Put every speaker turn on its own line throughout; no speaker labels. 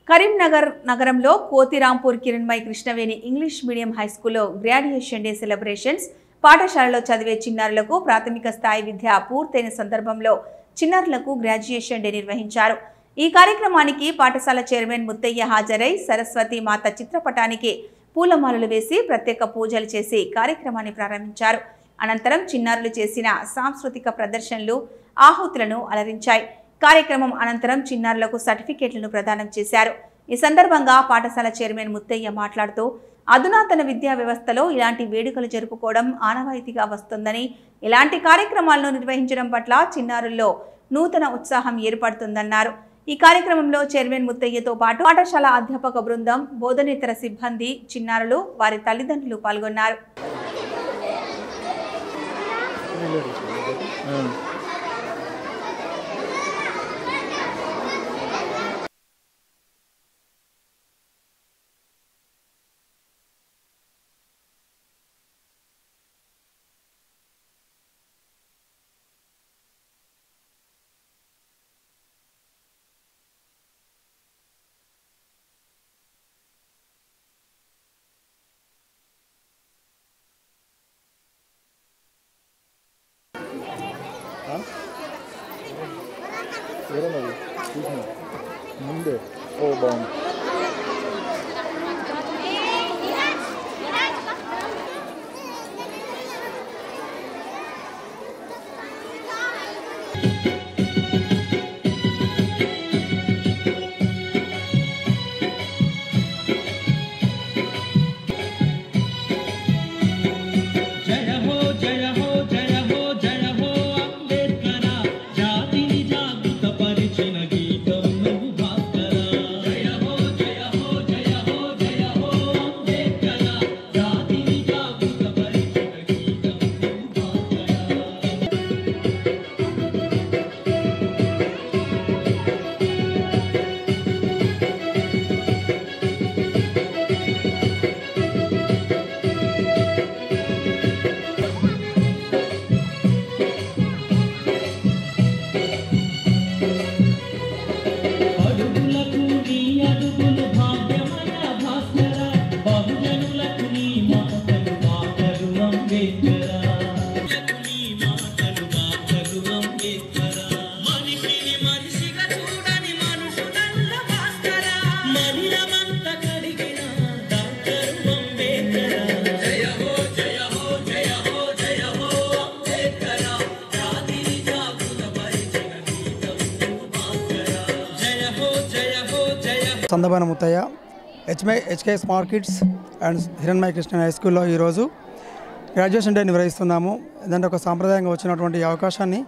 కరీంనగర్ నగరంలో Kothirampur Kiranmayi Krishnaveni English medium high స్కూల్లో graduation day celebrations పాఠశాలలో చదివే చిన్నారులకు ప్రాథమిక స్థాయి విద్య పూర్తయిన సందర్భంలో చిన్నారులకు గ్రాడ్యుయేషన్ డే నిర్వహించారు। ఈ కార్యక్రమానికి పాఠశాల చైర్మన్ ముత్తయ్య హాజరై సరస్వతి మాత చిత్రపటానికి పూలమాలలు వేసి ప్రత్యేక పూజలు చేసి కార్యక్రమాన్ని ప్రారంభించారు। అనంతరం చిన్నారులు చేసిన సాంస్కృతిక ప్రదర్శనలు ఆహుతులను అలరించాయి। కార్యక్రమం అనంతరం చిన్నారులకు సర్టిఫికెట్లను ప్రదానం చేశారు। ఈ సందర్భంగా పాఠశాల చైర్మన్ ముత్తయ్య మాట్లాడుతూ అధునాతన విద్యా వ్యవస్థలో ఇలాంటి వేడుకలు జరుపుకోవడం ఆనవాయితీగా వస్తుందని, ఇలాంటి కార్యక్రమాలను నిర్వహించడం పట్ల చిన్నారుల్లో నూతన ఉత్సాహం ఏర్పడుతుందన్నారు। ఈ కార్యక్రమంలో చైర్మన్ ముత్తయ్యతో పాటు పాఠశాల అధ్యాపక బృందం, బోధనేతర సిబ్బంది, చిన్నారులు, వారి తల్లిదండ్రులు పాల్గొన్నారు।
ముందే ఓ బాగుంది।
సందబాన Muthaiah HK smart kids and Hiranmayi Krishna high స్కూల్లో ఈరోజు గ్రాడ్యుయేషన్ డే నిర్వహిస్తున్నాము। ఇదంటే ఒక సాంప్రదాయంగా వచ్చినటువంటి అవకాశాన్ని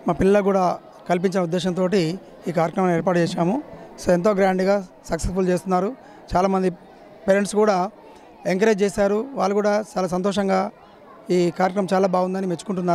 మా పిల్లలకు కూడా కల్పించిన ఉద్దేశంతో ఈ కార్యక్రమాన్ని ఏర్పాటు చేశాము। సో ఎంతో గ్రాండ్గా సక్సెస్ఫుల్ చేస్తున్నారు। చాలామంది పేరెంట్స్ కూడా ఎంకరేజ్ చేశారు, వాళ్ళు కూడా చాలా సంతోషంగా ఈ కార్యక్రమం చాలా బాగుందని మెచ్చుకుంటున్నారు।